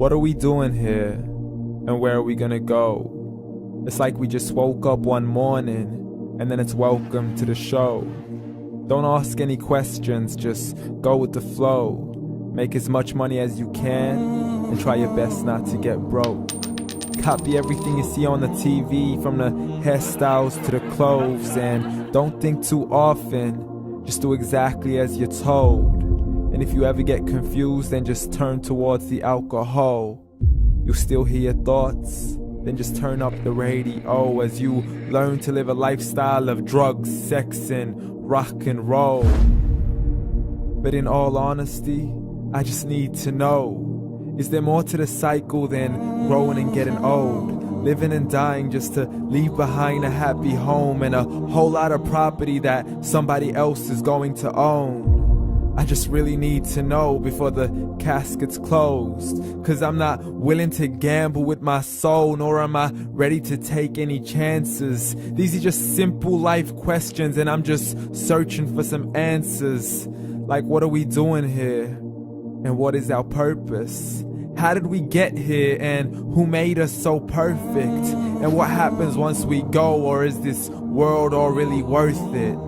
What are we doing here? And where are we gonna go? It's like we just woke up one morning and then it's welcome to the show. Don't ask any questions, just go with the flow. Make as much money as you can and try your best not to get broke. Copy everything you see on the TV, from the hairstyles to the clothes, and don't think too often, just do exactly as you're told. And if you ever get confused, then just turn towards the alcohol. You'll still hear your thoughts, then just turn up the radio as you learn to live a lifestyle of drugs, sex, and rock and roll. But in all honesty, I just need to know, is there more to the cycle than growing and getting old? Living and dying just to leave behind a happy home and a whole lot of property that somebody else is going to own. I just really need to know before the casket's closed, 'cause I'm not willing to gamble with my soul, nor am I ready to take any chances. These are just simple life questions and I'm just searching for some answers. Like, what are we doing here? And what is our purpose? How did we get here, and who made us so perfect? And what happens once we go, or is this world all really worth it?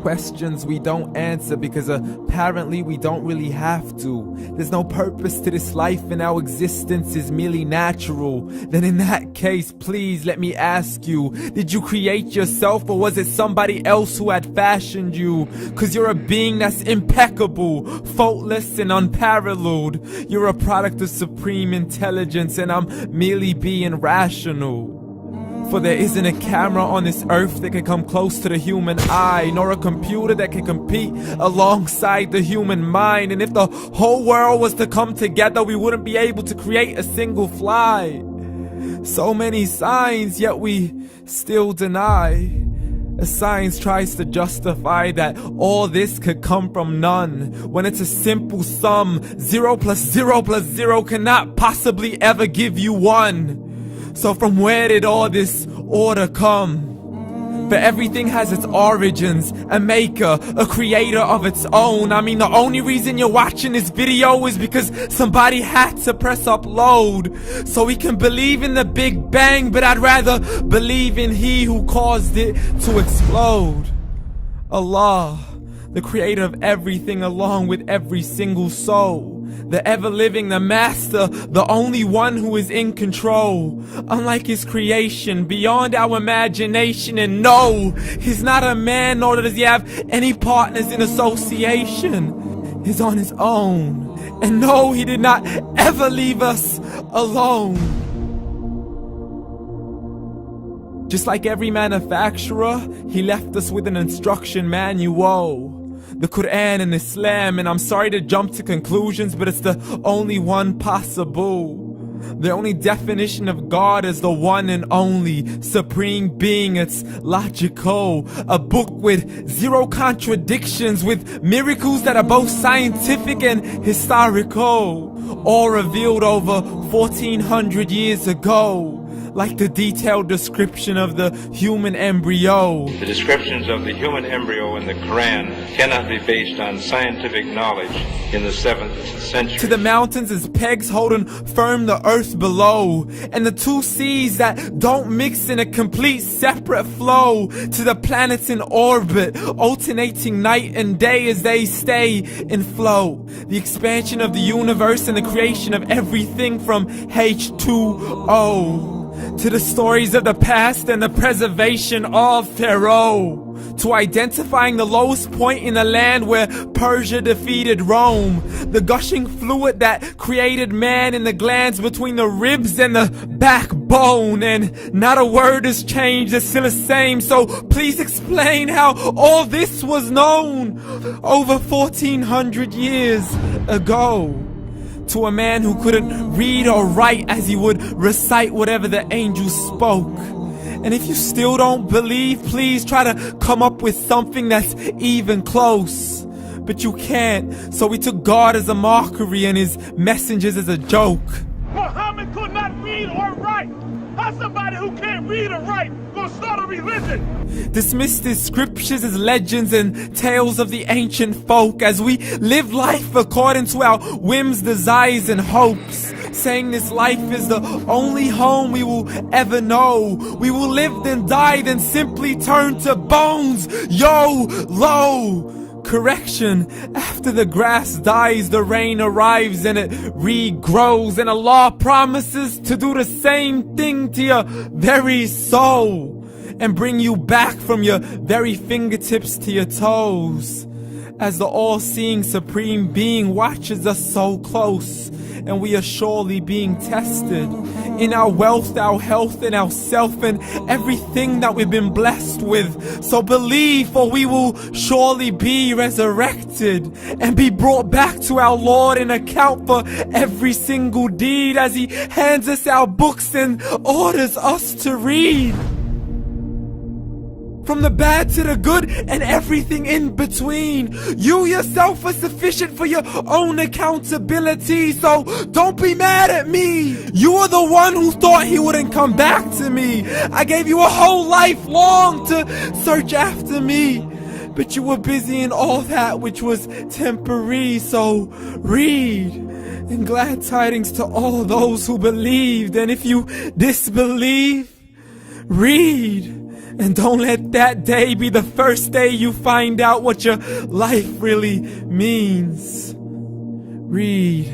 Questions we don't answer because apparently we don't really have to. There's no purpose to this life and our existence is merely natural. Then in that case, please let me ask you, did you create yourself, or was it somebody else who had fashioned you? 'Cause you're a being that's impeccable, faultless and unparalleled. You're a product of supreme intelligence and I'm merely being rational. For there isn't a camera on this earth that can come close to the human eye, nor a computer that can compete alongside the human mind. And if the whole world was to come together, we wouldn't be able to create a single fly. So many signs, yet we still deny. As science tries to justify that all this could come from none, when it's a simple sum. 0 plus 0 plus 0 cannot possibly ever give you 1. So from where did all this order come? For everything has its origins, a maker, a creator of its own. I mean, the only reason you're watching this video is because somebody had to press upload. So we can believe in the Big Bang, but I'd rather believe in He who caused it to explode. Allah, the creator of everything along with every single soul. The ever-living, the master, the only one who is in control. Unlike his creation, beyond our imagination. And no, he's not a man, nor does he have any partners in association. He's on his own. And no, he did not ever leave us alone. Just like every manufacturer, he left us with an instruction manual. The Quran and Islam, and I'm sorry to jump to conclusions, but it's the only one possible. The only definition of God is the one and only supreme being. It's logical, a book with 0 contradictions, with miracles that are both scientific and historical, all revealed over 1400 years ago. Like the detailed description of the human embryo. The descriptions of the human embryo in the Quran cannot be based on scientific knowledge in the 7th century. To the mountains as pegs holding firm the earth below, and the 2 seas that don't mix in a complete separate flow. To the planets in orbit, alternating night and day as they stay in flow. The expansion of the universe and the creation of everything from H2O. To the stories of the past and the preservation of Pharaoh. To identifying the lowest point in the land where Persia defeated Rome. The gushing fluid that created man in the glands between the ribs and the backbone. And not a word has changed, it's still the same. So please explain how all this was known over 1400 years ago. To a man who couldn't read or write as he would recite whatever the angels spoke. And if you still don't believe, please try to come up with something that's even close. But you can't, so we took God as a mockery and his messengers as a joke. Muhammad could not read or write. How's somebody who can't read or write gonna start a religion? Dismissed his scriptures as legends and tales of the ancient folk as we live life according to our whims, desires, and hopes. saying this life is the only home we will ever know. We will live then die, then simply turn to bones. YOLO! Correction, after the grass dies, the rain arrives and it regrows, and Allah promises to do the same thing to your very soul and bring you back from your very fingertips to your toes, as the all-seeing supreme being watches us so close, and we are surely being tested in our wealth, our health, and our self, and everything that we've been blessed with. So believe, for we will surely be resurrected and be brought back to our Lord and account for every single deed, as He hands us our books and orders us to read. From the bad to the good and everything in between. You yourself are sufficient for your own accountability, so don't be mad at me. You are the one who thought He wouldn't come back to me. I gave you a whole life long to search after me, but you were busy in all that which was temporary. So read, and glad tidings to all those who believed. And if you disbelieve, read. And don't let that day be the first day you find out what your life really means. Read.